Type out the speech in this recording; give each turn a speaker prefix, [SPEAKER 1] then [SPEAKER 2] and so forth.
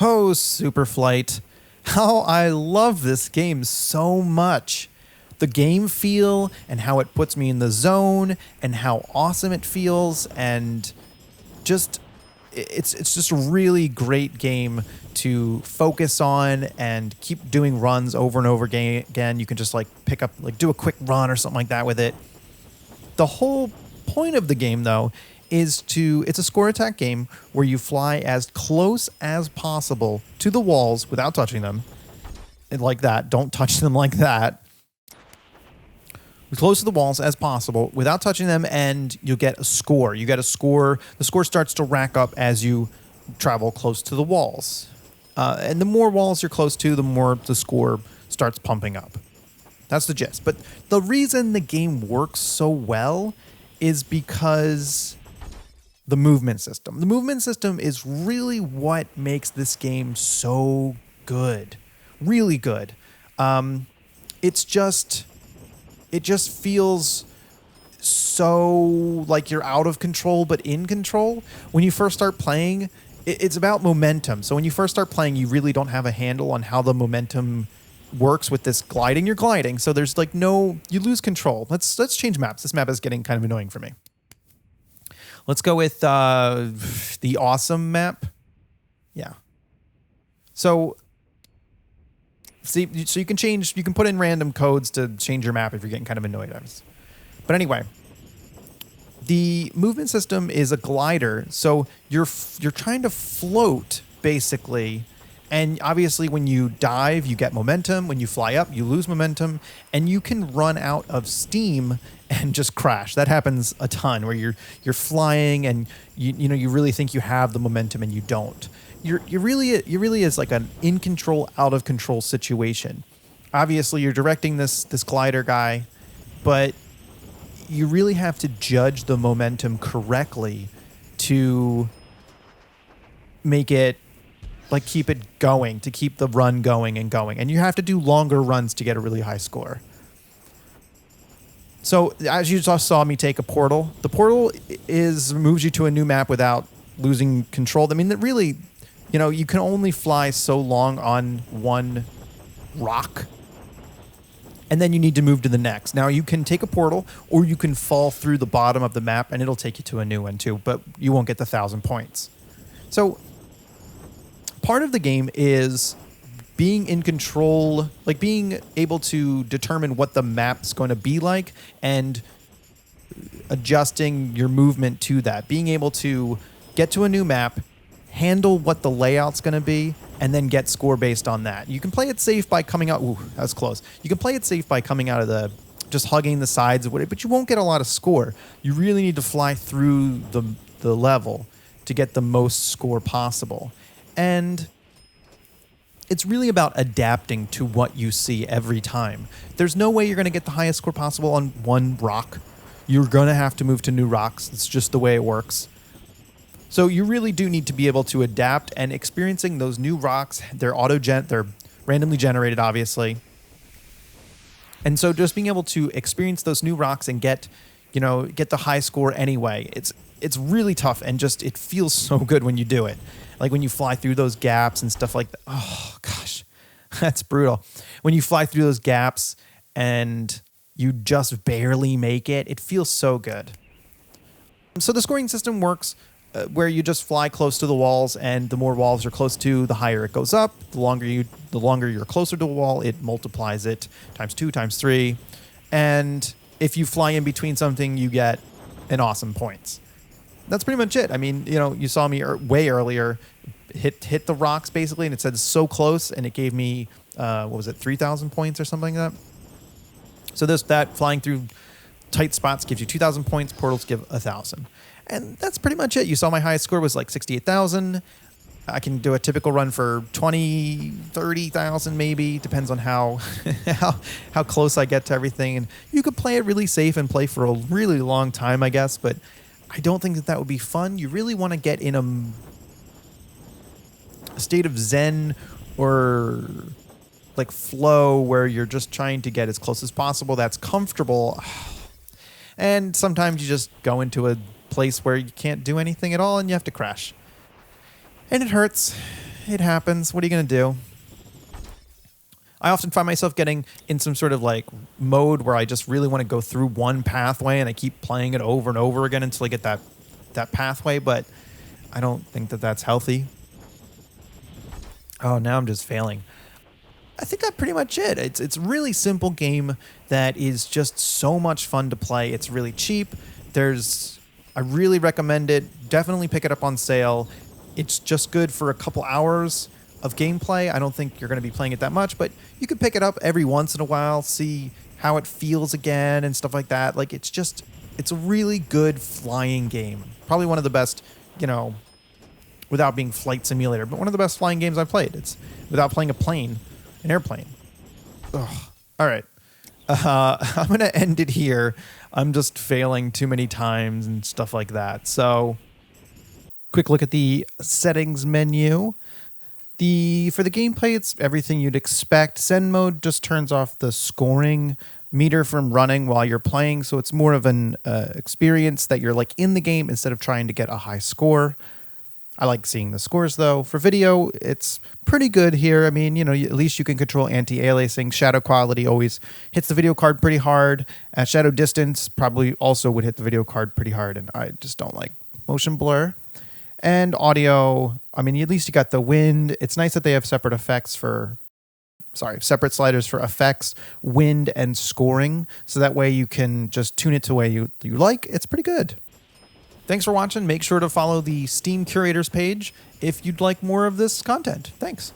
[SPEAKER 1] Oh, Superflight. How I love this game so much. The game feel and how it puts me in the zone and how awesome it feels, and just it's just a really great game to focus on and keep doing runs over and over again. You can just like pick up, like do a quick run or something like that with it. The whole point of the game, though, is it's a score attack game where you fly as close as possible to the walls without touching them. And like that. Don't touch them like that. As close to the walls as possible without touching them, and you'll get a score. You get a score. The score starts to rack up as you travel close to the walls. And the more walls you're close to, the more the score starts pumping up. That's the gist. But the reason the game works so well is because the movement system. The movement system is really what makes this game so good. Really good. It just feels so like you're out of control but in control. When you first start playing, it's about momentum. So when you first start playing, you really don't have a handle on how the momentum works with this gliding. You're gliding, so there's like you lose control. Let's change maps. This map is getting kind of annoying for me. Let's go with the awesome map. Yeah. So you can put in random codes to change your map if you're getting kind of annoyed. But anyway, the movement system is a glider, so you're trying to float basically. And obviously when you dive, you get momentum. When you fly up, you lose momentum, and you can run out of steam and just crash. That happens a ton where you're flying and you really think you have the momentum and you don't. You really is like an in control, out of control situation. Obviously you're directing this glider guy, but you really have to judge the momentum correctly to make it, like, keep it going, to keep the run going and going. And you have to do longer runs to get a really high score. So as you just saw me take a portal, the portal moves you to a new map without losing control. I mean, that really, you can only fly so long on one rock, and then you need to move to the next. Now you can take a portal, or you can fall through the bottom of the map and it'll take you to a new one too, but you won't get the 1,000 points. So part of the game is being in control, like being able to determine what the map's going to be like and adjusting your movement to that. Being able to get to a new map, handle what the layout's going to be, and then get score based on that. You can play it safe by coming out. Ooh, that was close. You can play it safe by coming out of just hugging the sides of it, but you won't get a lot of score. You really need to fly through the level to get the most score possible. And it's really about adapting to what you see every time. There's no way you're going to get the highest score possible on one rock. You're going to have to move to new rocks. It's just the way it works. So you really do need to be able to adapt, and experiencing those new rocks, they're randomly generated, obviously. And so just being able to experience those new rocks and get the high score anyway, it's really tough, and it feels so good when you do it. Like when you fly through those gaps and stuff like that. Oh, gosh, that's brutal. When you fly through those gaps and you just barely make it, it feels so good. So the scoring system works where you just fly close to the walls, and the more walls you're close to, the higher it goes up. The longer you're closer to a wall, it multiplies it times 2, times 3. And if you fly in between something, you get an awesome points. That's pretty much it. I mean, you saw me way earlier hit the rocks basically, and it said so close, and it gave me 3,000 points or something like that. So that flying through tight spots gives you 2,000 points. Portals give 1,000, and that's pretty much it. You saw my highest score was like 68,000. I can do a typical run for 20, 30,000 maybe. Depends on how close I get to everything. And you could play it really safe and play for a really long time, I guess, but I don't think that would be fun. You really want to get in a state of zen or like flow where you're just trying to get as close as possible. That's comfortable. And sometimes you just go into a place where you can't do anything at all and you have to crash. And it hurts. it happens. What are you going to do? I often find myself getting in some sort of like mode where I just really want to go through one pathway and I keep playing it over and over again until I get that pathway, but I don't think that that's healthy. Oh, now I'm just failing. I think that's pretty much it. It's a really simple game that is just so much fun to play. It's really cheap. I really recommend it. Definitely pick it up on sale. It's just good for a couple hours of gameplay. I don't think you're going to be playing it that much, but you could pick it up every once in a while, see how it feels again and stuff like that. Like it's a really good flying game. Probably one of the best, without being flight simulator, but one of the best flying games I've played. It's without playing an airplane. Ugh. All right. I'm going to end it here. I'm just failing too many times and stuff like that. So quick look at the settings menu. For the gameplay, it's everything you'd expect. Zen mode just turns off the scoring meter from running while you're playing, so it's more of an experience that you're like in the game instead of trying to get a high score. I like seeing the scores though. For video, it's pretty good here. I mean, at least you can control anti-aliasing. Shadow quality always hits the video card pretty hard. Shadow distance probably also would hit the video card pretty hard, and I just don't like motion blur. And audio, I mean, at least you got the wind. It's nice that they have separate sliders for effects, wind, and scoring. So that way you can just tune it to the way you like. It's pretty good. Thanks for watching. Make sure to follow the Steam Curators page if you'd like more of this content. Thanks.